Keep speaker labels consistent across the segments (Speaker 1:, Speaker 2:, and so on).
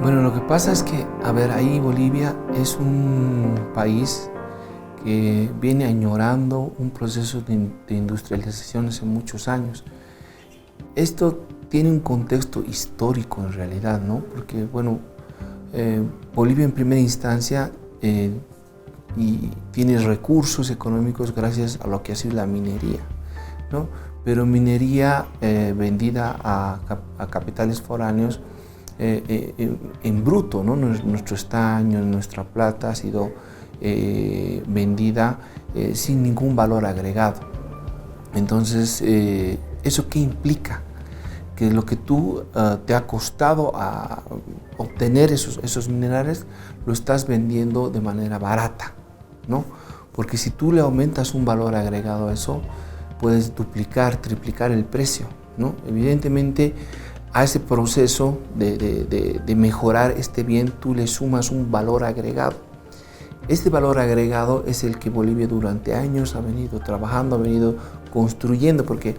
Speaker 1: Bueno, lo que pasa es que, a ver, ahí Bolivia es un país que viene añorando un proceso de industrialización hace muchos años. Esto tiene un contexto histórico en realidad, ¿no? Porque, bueno, Bolivia en primera instancia y tiene recursos económicos gracias a lo que ha sido la minería, ¿no? Pero minería vendida a capitales foráneos en bruto, ¿no? Nuestro estaño, nuestra plata ha sido vendida sin ningún valor agregado. Entonces, ¿eso qué implica? Que lo que tú te ha costado a obtener esos minerales, lo estás vendiendo de manera barata, ¿no? Porque si tú le aumentas un valor agregado a eso, puedes duplicar, triplicar el precio, ¿no? Evidentemente, a ese proceso de mejorar este bien, tú le sumas un valor agregado. Este valor agregado es el que Bolivia durante años ha venido trabajando, ha venido construyendo, porque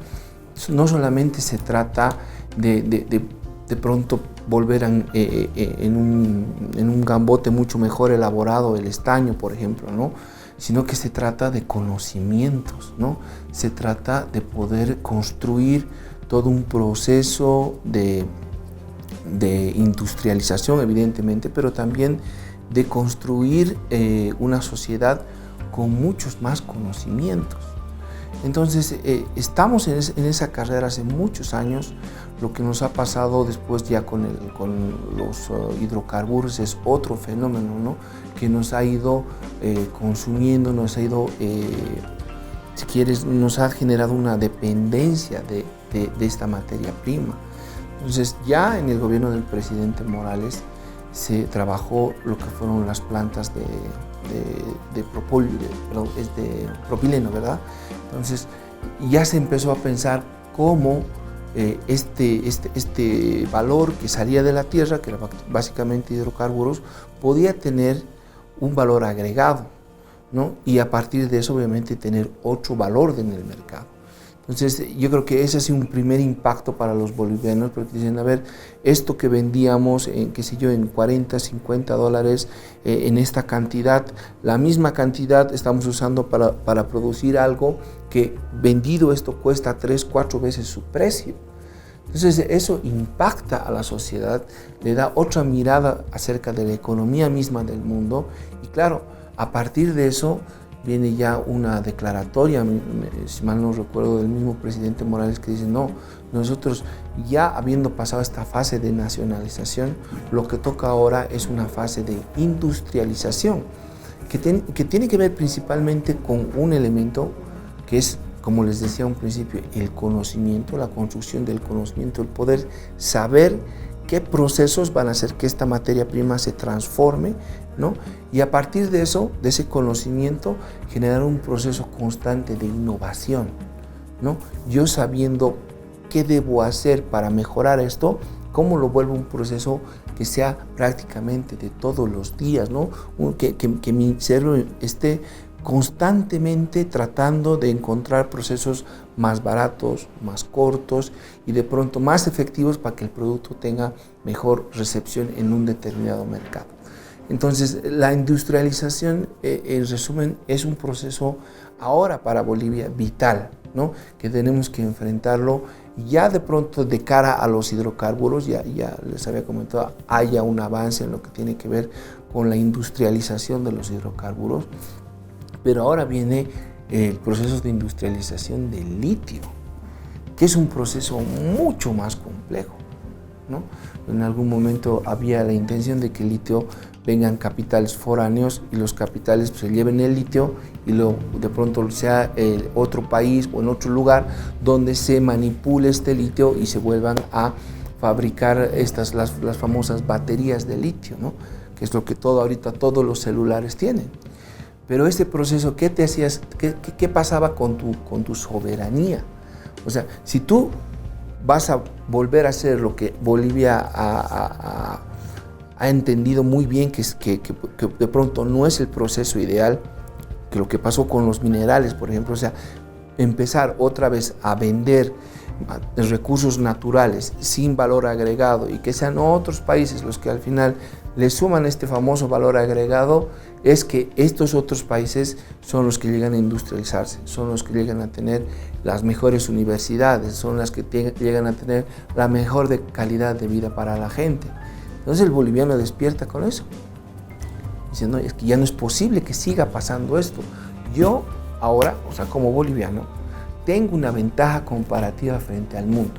Speaker 1: no solamente se trata de pronto volver en un gambote mucho mejor elaborado el estaño, por ejemplo, ¿no? Sino que se trata de conocimientos, ¿no? Se trata de poder construir todo un proceso de industrialización, evidentemente, pero también de construir una sociedad con muchos más conocimientos. Entonces, estamos en esa carrera hace muchos años. Lo que nos ha pasado después ya con los hidrocarburos es otro fenómeno, ¿no? Que nos ha ido consumiendo, nos ha ido, si quieres, nos ha generado una dependencia de esta materia prima. Entonces, ya en el gobierno del presidente Morales se trabajó lo que fueron las plantas de propileno, ¿verdad? Entonces, ya se empezó a pensar cómo este valor que salía de la tierra, que era básicamente hidrocarburos, podía tener un valor agregado, ¿no? Y a partir de eso, obviamente, tener otro valor en el mercado. Entonces, yo creo que ese ha sido un primer impacto para los bolivianos, porque dicen, a ver, esto que vendíamos en, qué sé yo, en 40, 50 dólares, en esta cantidad, la misma cantidad estamos usando para producir algo que vendido esto cuesta 3, 4 veces su precio. Entonces, eso impacta a la sociedad, le da otra mirada acerca de la economía misma del mundo, y claro, a partir de eso, viene ya una declaratoria, si mal no recuerdo, del mismo presidente Morales, que dice, no, nosotros ya habiendo pasado esta fase de nacionalización, lo que toca ahora es una fase de industrialización, que tiene que ver principalmente con un elemento que es, como les decía a un principio, el conocimiento, la construcción del conocimiento, el poder saber qué procesos van a hacer que esta materia prima se transforme, ¿no? Y a partir de eso, de ese conocimiento, generar un proceso constante de innovación, ¿no? Yo sabiendo qué debo hacer para mejorar esto, cómo lo vuelvo un proceso que sea prácticamente de todos los días, ¿no? Que mi cerebro esté constantemente tratando de encontrar procesos más baratos, más cortos y de pronto más efectivos para que el producto tenga mejor recepción en un determinado mercado. Entonces, la industrialización, en resumen, es un proceso ahora para Bolivia vital, ¿no? Que tenemos que enfrentarlo ya de pronto de cara a los hidrocarburos, ya les había comentado, haya un avance en lo que tiene que ver con la industrialización de los hidrocarburos. Pero ahora viene el proceso de industrialización del litio, que es un proceso mucho más complejo, ¿no? En algún momento había la intención de que el litio vengan capitales foráneos y los capitales pues, se lleven el litio y de pronto sea otro país o en otro lugar donde se manipule este litio y se vuelvan a fabricar las famosas baterías de litio, ¿no? Que es lo que ahorita todos los celulares tienen. Pero este proceso, ¿qué pasaba con tu soberanía? O sea, si tú vas a volver a hacer lo que Bolivia ha entendido muy bien, que de pronto no es el proceso ideal, que lo que pasó con los minerales, por ejemplo, o sea, empezar otra vez a vender recursos naturales sin valor agregado y que sean otros países los que al final le suman este famoso valor agregado, es que estos otros países son los que llegan a industrializarse, son los que llegan a tener las mejores universidades, son las que llegan a tener la mejor calidad de vida para la gente. Entonces el boliviano despierta con eso. Dice, no, es que ya no es posible que siga pasando esto. Yo ahora, o sea, como boliviano, tengo una ventaja comparativa frente al mundo.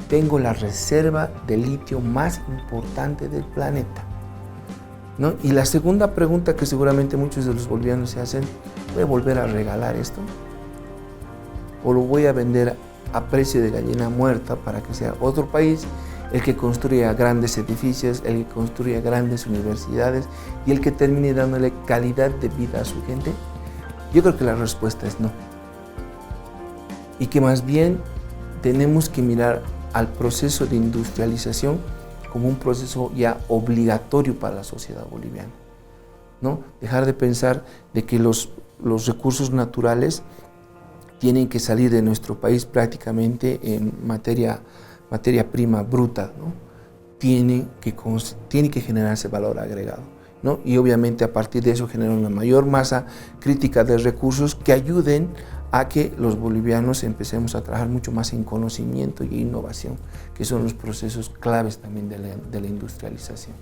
Speaker 1: Tengo la reserva de litio más importante del planeta, ¿no? Y la segunda pregunta que seguramente muchos de los bolivianos se hacen, ¿voy a volver a regalar esto? ¿O lo voy a vender a precio de gallina muerta para que sea otro país el que construya grandes edificios, el que construya grandes universidades y el que termine dándole calidad de vida a su gente? Yo creo que la respuesta es no. Y que más bien tenemos que mirar al proceso de industrialización como un proceso ya obligatorio para la sociedad boliviana, ¿no? Dejar de pensar de que los recursos naturales tienen que salir de nuestro país prácticamente en materia prima bruta, ¿no? Tiene que generarse valor agregado, ¿no? Y obviamente a partir de eso generar una mayor masa crítica de recursos que ayuden a que los bolivianos empecemos a trabajar mucho más en conocimiento y innovación, que son los procesos claves también de la industrialización.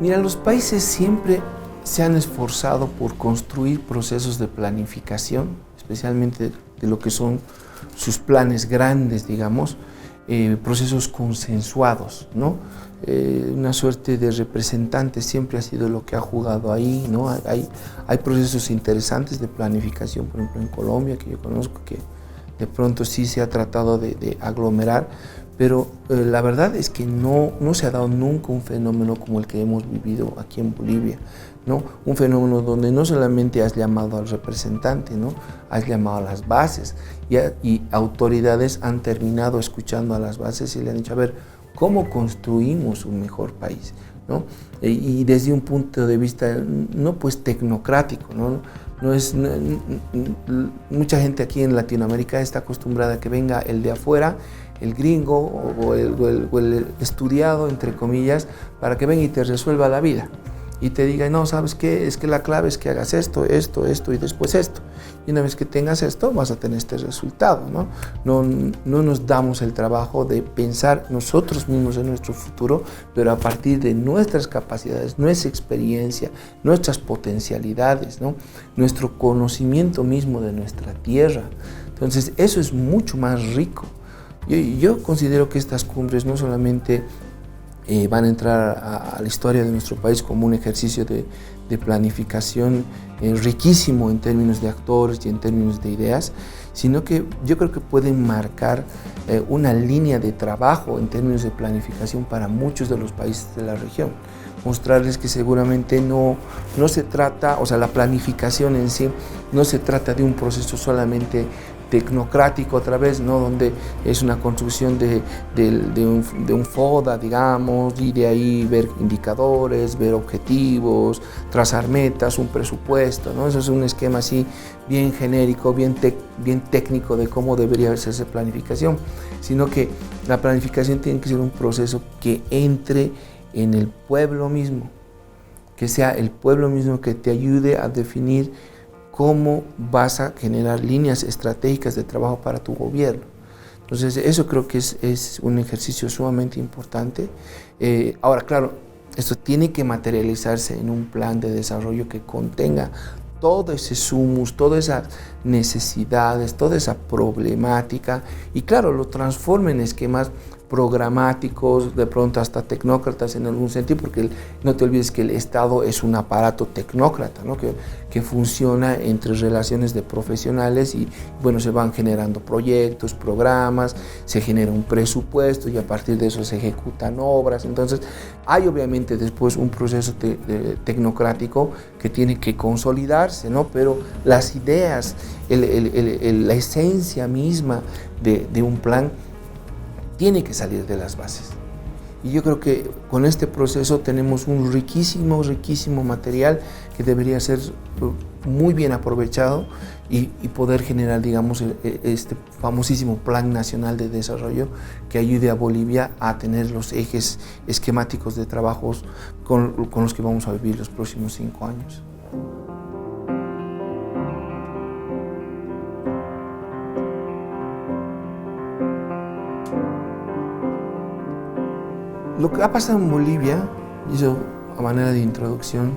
Speaker 1: Mira, los países siempre se han esforzado por construir procesos de planificación, especialmente de lo que son sus planes grandes, digamos, procesos consensuados, ¿no? Una suerte de representante siempre ha sido lo que ha jugado ahí, ¿no? Hay procesos interesantes de planificación, por ejemplo en Colombia, que yo conozco, que de pronto sí se ha tratado de aglomerar, pero la verdad es que no se ha dado nunca un fenómeno como el que hemos vivido aquí en Bolivia, ¿no? Un fenómeno donde no solamente has llamado al representante, ¿no? Has llamado a las bases y autoridades han terminado escuchando a las bases y le han dicho, a ver, ¿cómo construimos un mejor país, ¿no? Y desde un punto de vista no pues tecnocrático, ¿no? Mucha gente aquí en Latinoamérica está acostumbrada a que venga el de afuera, el gringo o el estudiado, entre comillas, para que venga y te resuelva la vida y te diga, no, ¿sabes qué? Es que la clave es que hagas esto y después esto. Y una vez que tengas esto, vas a tener este resultado, ¿no? No nos damos el trabajo de pensar nosotros mismos en nuestro futuro, pero a partir de nuestras capacidades, nuestra experiencia, nuestras potencialidades, ¿no? Nuestro conocimiento mismo de nuestra tierra. Entonces, eso es mucho más rico. Yo considero que estas cumbres no solamente van a entrar a la historia de nuestro país como un ejercicio de planificación riquísimo en términos de actores y en términos de ideas, sino que yo creo que pueden marcar una línea de trabajo en términos de planificación para muchos de los países de la región. Mostrarles que seguramente no se trata, o sea, la planificación en sí no se trata de un proceso solamente tecnocrático otra vez, ¿no? Donde es una construcción de un FODA, digamos, y de ahí ver indicadores, ver objetivos, trazar metas, un presupuesto, ¿no? Eso es un esquema así bien genérico, bien técnico de cómo debería hacerse planificación, sino que la planificación tiene que ser un proceso que entre en el pueblo mismo, que sea el pueblo mismo que te ayude a definir cómo vas a generar líneas estratégicas de trabajo para tu gobierno. Entonces, eso creo que es un ejercicio sumamente importante. Ahora, claro, esto tiene que materializarse en un plan de desarrollo que contenga todo ese sumus, todas esas necesidades, toda esa problemática, y claro, lo transforme en esquemas programáticos, de pronto hasta tecnócratas en algún sentido, porque no te olvides que el Estado es un aparato tecnócrata, ¿no? que funciona entre relaciones de profesionales y bueno, se van generando proyectos, programas, se genera un presupuesto y a partir de eso se ejecutan obras. Entonces hay obviamente después un proceso tecnocrático que tiene que consolidarse, ¿no? Pero las ideas, la esencia misma de un plan tiene que salir de las bases. Y yo creo que con este proceso tenemos un riquísimo material que debería ser muy bien aprovechado y poder generar, digamos, este famosísimo Plan Nacional de Desarrollo que ayude a Bolivia a tener los ejes esquemáticos de trabajos con los que vamos a vivir los próximos 5 años. Lo que ha pasado en Bolivia, y eso a manera de introducción,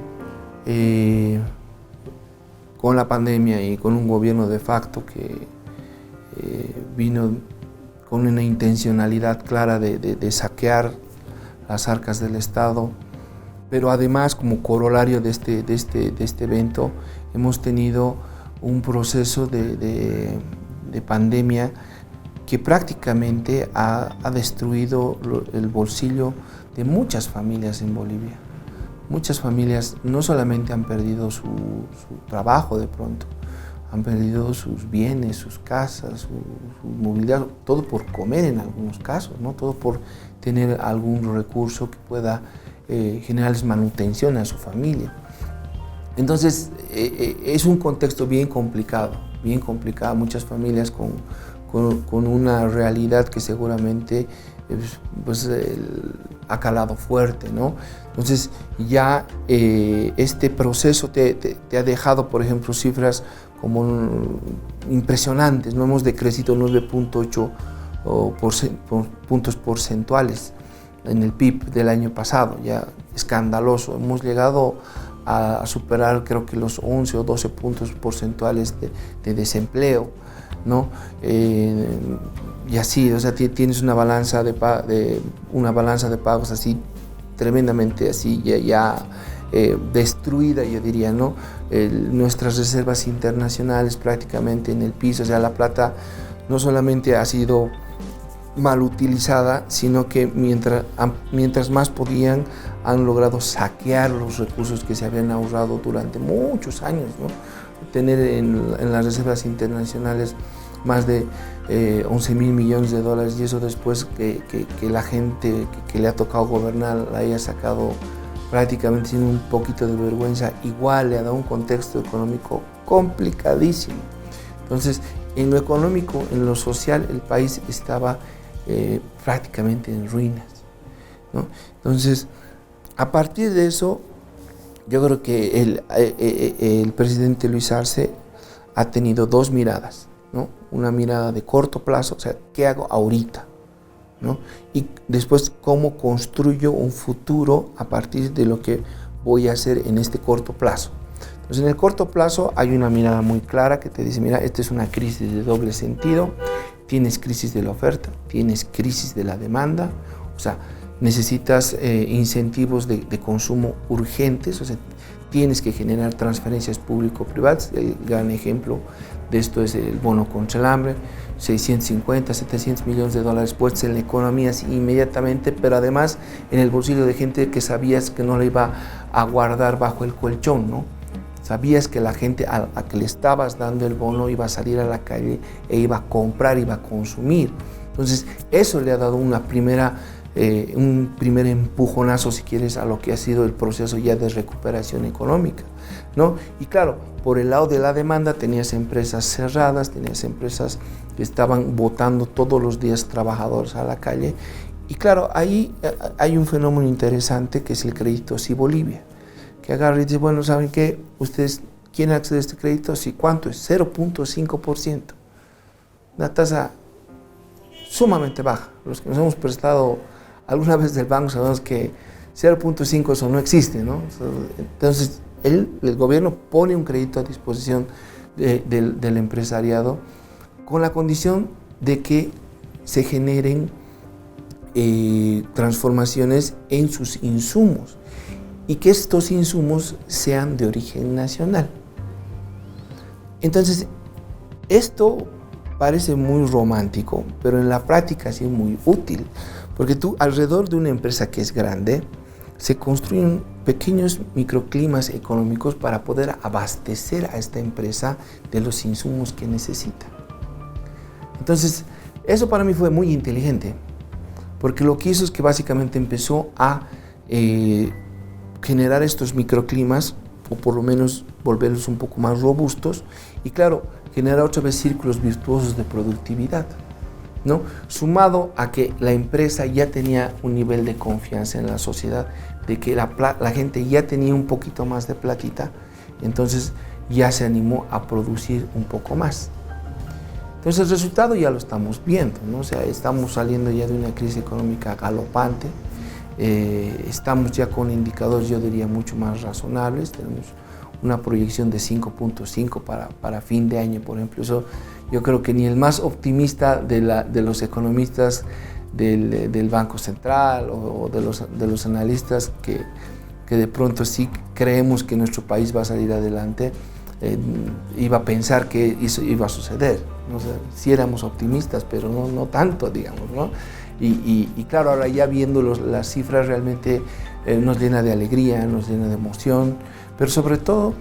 Speaker 1: con la pandemia y con un gobierno de facto que vino con una intencionalidad clara de saquear las arcas del Estado, pero además como corolario de este evento hemos tenido un proceso de pandemia que prácticamente ha destruido el bolsillo de muchas familias en Bolivia. Muchas familias no solamente han perdido su trabajo de pronto, han perdido sus bienes, sus casas, su movilidad, todo por comer en algunos casos, ¿no? Todo por tener algún recurso que pueda generarles manutención a su familia. Entonces es un contexto bien complicado, muchas familias con una realidad que seguramente ha calado fuerte, ¿no? Entonces ya este proceso te ha dejado, por ejemplo, cifras como impresionantes, ¿no? Hemos decrecido 9.8 puntos porcentuales en el PIB del año pasado, ya escandaloso. Hemos llegado a superar, creo que los 11 o 12 puntos porcentuales de desempleo, ¿no? Y así, o sea, tienes una balanza de pagos así tremendamente así ya destruida, yo diría, ¿no? Nuestras reservas internacionales prácticamente en el piso, o sea, la plata no solamente ha sido mal utilizada, sino que mientras más podían, han logrado saquear los recursos que se habían ahorrado durante muchos años, ¿no? Tener en las reservas internacionales más de 11.000 millones de dólares, y eso después que la gente que le ha tocado gobernar la haya sacado prácticamente sin un poquito de vergüenza, igual le ha dado un contexto económico complicadísimo. Entonces, en lo económico, en lo social, el país estaba prácticamente en ruinas, ¿no? Entonces, a partir de eso, yo creo que el presidente Luis Arce ha tenido dos miradas, ¿no? Una mirada de corto plazo, o sea, ¿qué hago ahorita?, ¿no? Y después, ¿cómo construyo un futuro a partir de lo que voy a hacer en este corto plazo? Entonces, en el corto plazo hay una mirada muy clara que te dice, mira, esta es una crisis de doble sentido, tienes crisis de la oferta, tienes crisis de la demanda, o sea, necesitas incentivos de consumo urgentes, o sea, tienes que generar transferencias público-privadas. El gran ejemplo de esto es el bono contra el hambre, 650, 700 millones de dólares puestos en la economía así, inmediatamente, pero además en el bolsillo de gente que sabías que no la iba a guardar bajo el colchón, ¿no? Sabías que la gente a que le estabas dando el bono iba a salir a la calle e iba a comprar, iba a consumir. Entonces, eso le ha dado un primer empujonazo, si quieres, a lo que ha sido el proceso ya de recuperación económica, ¿no? Y claro, por el lado de la demanda tenías empresas cerradas, tenías empresas que estaban botando todos los días trabajadores a la calle. Y claro, ahí hay un fenómeno interesante que es el crédito Sí Bolivia, que agarra y dice, bueno, ¿saben qué? ¿Ustedes quieren acceder a este crédito? Sí, ¿cuánto es? 0.5%. Una tasa sumamente baja. Los que nos hemos prestado alguna vez del banco sabemos que 0.5 eso no existe, ¿no? Entonces, el gobierno pone un crédito a disposición del empresariado con la condición de que se generen transformaciones en sus insumos y que estos insumos sean de origen nacional. Entonces, esto parece muy romántico, pero en la práctica sí es muy útil, porque tú alrededor de una empresa que es grande, se construyen pequeños microclimas económicos para poder abastecer a esta empresa de los insumos que necesita. Entonces, eso para mí fue muy inteligente, porque lo que hizo es que básicamente empezó a generar estos microclimas, o por lo menos volverlos un poco más robustos, y claro, generar otra vez círculos virtuosos de productividad, ¿no? Sumado a que la empresa ya tenía un nivel de confianza en la sociedad, de que la gente ya tenía un poquito más de platita, entonces ya se animó a producir un poco más. Entonces el resultado ya lo estamos viendo, ¿no? O sea, estamos saliendo ya de una crisis económica galopante, estamos ya con indicadores, yo diría, mucho más razonables. Tenemos una proyección de 5.5 para fin de año, por ejemplo. Eso yo creo que ni el más optimista de los economistas del Banco Central o de los analistas que de pronto sí creemos que nuestro país va a salir adelante, iba a pensar que eso iba a suceder, ¿no? O sea, sí éramos optimistas, pero no tanto, digamos, ¿no? Y claro, ahora ya viendo las cifras realmente nos llena de alegría, nos llena de emoción, pero sobre todo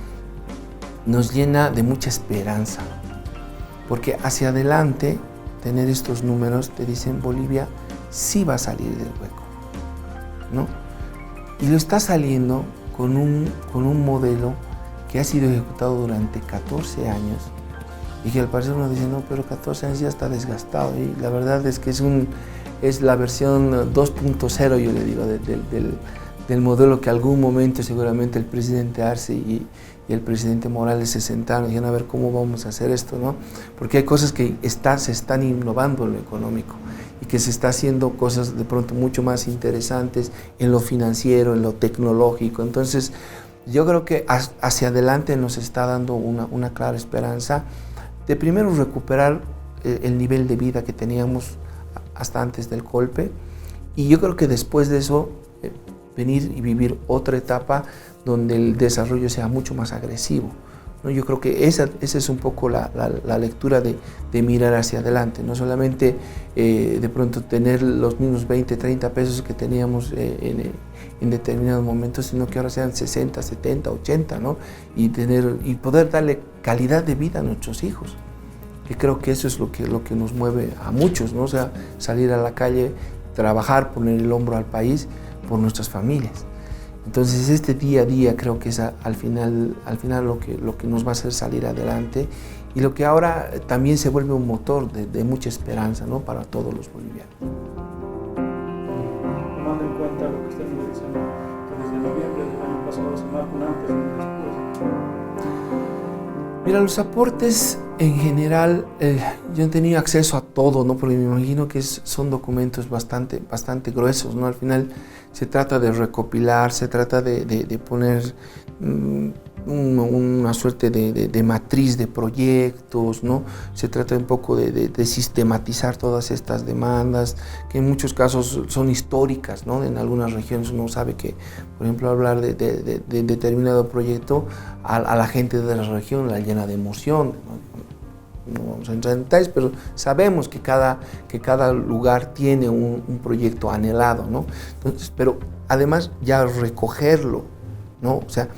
Speaker 1: nos llena de mucha esperanza, porque hacia adelante tener estos números te dicen Bolivia sí va a salir del hueco, ¿no? Y lo está saliendo con un modelo que ha sido ejecutado durante 14 años y que al parecer uno dice, no, pero 14 años ya está desgastado, y la verdad es que es la versión 2.0, yo le digo, del modelo que algún momento seguramente el presidente Arce y el presidente Morales se sentaron y dijeron, a ver cómo vamos a hacer esto, ¿no? Porque hay cosas que se están innovando en lo económico y que se está haciendo cosas de pronto mucho más interesantes en lo financiero, en lo tecnológico. Entonces yo creo que hacia adelante nos está dando una clara esperanza de primero recuperar el nivel de vida que teníamos hasta antes del golpe, y yo creo que después de eso venir y vivir otra etapa donde el desarrollo sea mucho más agresivo, ¿no? Yo creo que esa es un poco la lectura de mirar hacia adelante, no solamente de pronto tener los mismos 20, 30 pesos que teníamos en determinados momentos, sino que ahora sean 60, 70, 80, ¿no? Y poder darle calidad de vida a nuestros hijos. Y creo que eso es lo que nos mueve a muchos, ¿no? O sea, salir a la calle, trabajar, poner el hombro al país por nuestras familias. Entonces este día a día creo que es al final lo que nos va a hacer salir adelante, y lo que ahora también se vuelve un motor de mucha esperanza, ¿no? Para todos los bolivianos.
Speaker 2: Tomando en cuenta lo que usted me dice, que desde noviembre del año pasado se marca un antes y un después.
Speaker 1: Mira, los aportes en general, yo he tenido acceso a todo, ¿no? Porque me imagino que son documentos bastante gruesos, ¿no? Al final se trata de recopilar, se trata de poner una suerte de matriz de proyectos, ¿no? Se trata un poco de sistematizar todas estas demandas, que en muchos casos son históricas, ¿no? En algunas regiones uno sabe que, por ejemplo, hablar de determinado proyecto a la gente de la región la llena de emoción, ¿no? No vamos a entrar en detalles, pero sabemos que cada lugar tiene un proyecto anhelado, ¿no? Entonces, pero además ya recogerlo, ¿no? O sea,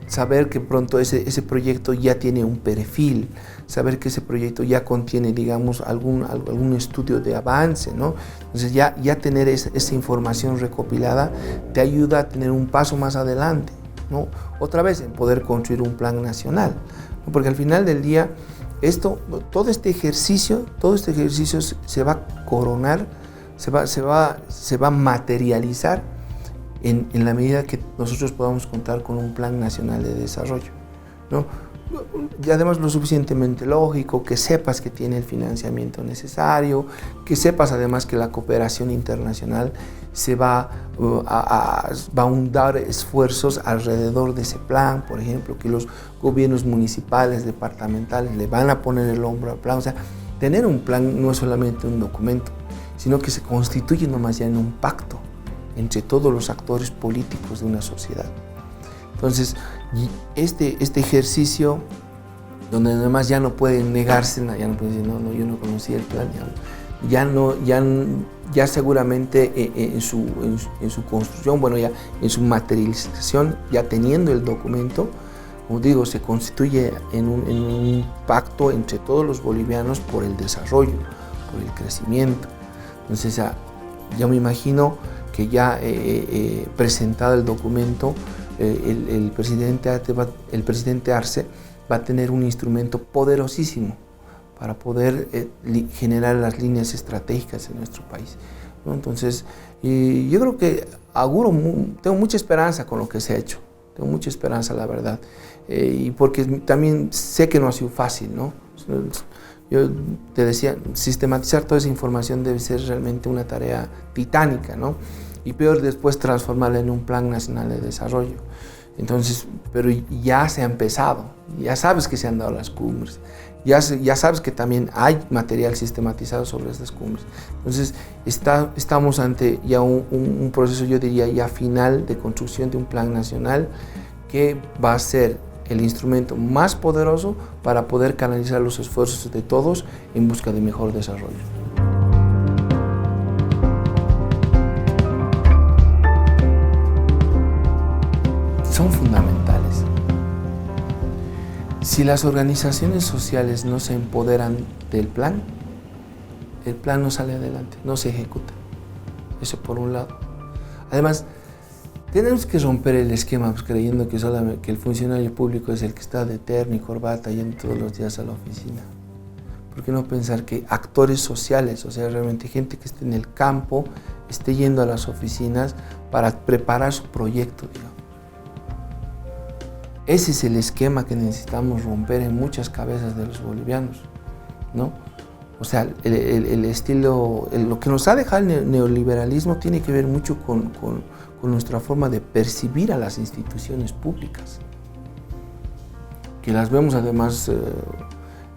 Speaker 1: saber que pronto ese proyecto ya tiene un perfil, saber que ese proyecto ya contiene, digamos, algún estudio de avance, ¿no? Entonces ya tener esa información recopilada te ayuda a tener un paso más adelante, ¿no? Otra vez en poder construir un plan nacional, ¿no? Porque al final del día todo este ejercicio se va a coronar, se va a materializar en la medida que nosotros podamos contar con un plan nacional de desarrollo, ¿no? Y además lo suficientemente lógico, que sepas que tiene el financiamiento necesario, que sepas además que la cooperación internacional se va a hundar esfuerzos alrededor de ese plan, por ejemplo, que los gobiernos municipales, departamentales le van a poner el hombro al plan. O sea, tener un plan no es solamente un documento, sino que se constituye nomás ya en un pacto entre todos los actores políticos de una sociedad. Entonces, este ejercicio, donde además ya no pueden negarse, ya no pueden decir, no, yo no conocía el plan, ya seguramente en su construcción, bueno, ya en su materialización, ya teniendo el documento, como digo, se constituye en un pacto entre todos los bolivianos por el desarrollo, por el crecimiento. Entonces, Yo me imagino que ya presentado el documento, el presidente Arce va a tener un instrumento poderosísimo para poder generar las líneas estratégicas en nuestro país, ¿no? Entonces, yo creo que tengo mucha esperanza con lo que se ha hecho, tengo mucha esperanza, la verdad, y porque también sé que no ha sido fácil, ¿no? Yo te decía, sistematizar toda esa información debe ser realmente una tarea titánica, ¿no? Y peor después transformarla en un plan nacional de desarrollo. Entonces, pero ya se ha empezado, ya sabes que se han dado las cumbres, ya sabes que también hay material sistematizado sobre estas cumbres. Entonces, estamos ante ya un proceso, yo diría, ya final de construcción de un plan nacional que va a ser el instrumento más poderoso para poder canalizar los esfuerzos de todos en busca de mejor desarrollo. Son fundamentales. Si las organizaciones sociales no se empoderan del plan, el plan no sale adelante, no se ejecuta. Eso por un lado. Además, tenemos que romper el esquema creyendo que el funcionario público es el que está de terno y corbata yendo todos los días a la oficina. ¿Por qué no pensar que actores sociales, o sea, realmente gente que esté en el campo, esté yendo a las oficinas para preparar su proyecto, digamos? Ese es el esquema que necesitamos romper en muchas cabezas de los bolivianos, ¿no? O sea, el estilo, lo que nos ha dejado el neoliberalismo tiene que ver mucho con nuestra forma de percibir a las instituciones públicas, que las vemos además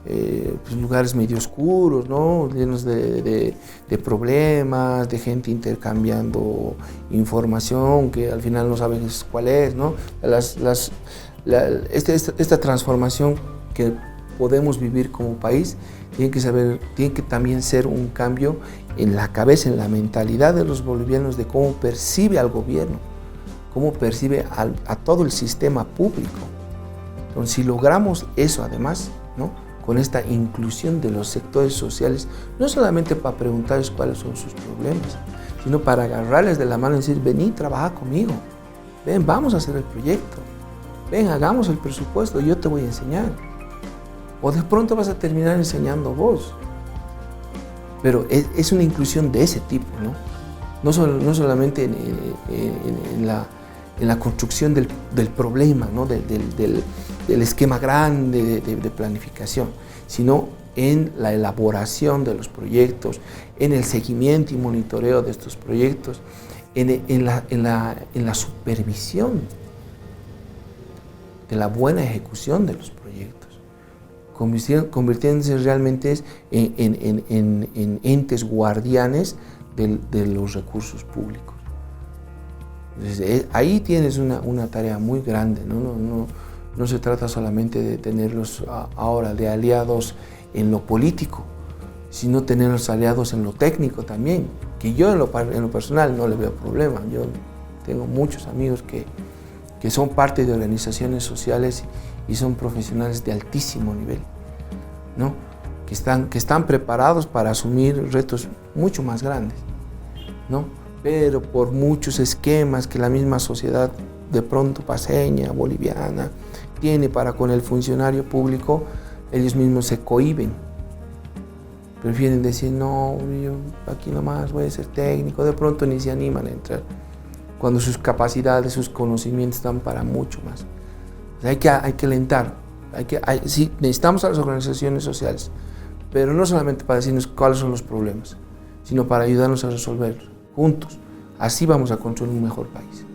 Speaker 1: pues lugares medio oscuros, ¿no? Llenos de problemas, de gente intercambiando información que al final no sabes cuál es, ¿no? Esta transformación que podemos vivir como país tiene que también ser un cambio en la cabeza, en la mentalidad de los bolivianos de cómo percibe al gobierno, cómo percibe a todo el sistema público. Entonces, si logramos eso además, ¿no? Con esta inclusión de los sectores sociales, no solamente para preguntarles cuáles son sus problemas, sino para agarrarles de la mano y decir, vení, trabaja conmigo, ven, vamos a hacer el proyecto, ven, hagamos el presupuesto, yo te voy a enseñar. O de pronto vas a terminar enseñando vos. Pero es una inclusión de ese tipo, ¿no? No solamente en la construcción del problema, ¿no? del esquema grande de planificación, sino en la elaboración de los proyectos, en el seguimiento y monitoreo de estos proyectos, en la supervisión de la buena ejecución de los proyectos, convirtiéndose realmente en entes guardianes de los recursos públicos. Entonces, ahí tienes una tarea muy grande, ¿no? No se trata solamente de tenerlos ahora de aliados en lo político, sino tenerlos aliados en lo técnico también, que yo en lo personal no le veo problema. Yo tengo muchos amigos que son parte de organizaciones sociales y son profesionales de altísimo nivel, ¿no? Que están preparados para asumir retos mucho más grandes, ¿no? Pero por muchos esquemas que la misma sociedad de pronto paseña, boliviana, tiene para con el funcionario público, ellos mismos se cohíben. Prefieren decir, no, yo aquí nomás voy a ser técnico, de pronto ni se animan a entrar, cuando sus capacidades, sus conocimientos están para mucho más. Hay que alentar, sí, necesitamos a las organizaciones sociales, pero no solamente para decirnos cuáles son los problemas, sino para ayudarnos a resolverlos juntos. Así vamos a construir un mejor país.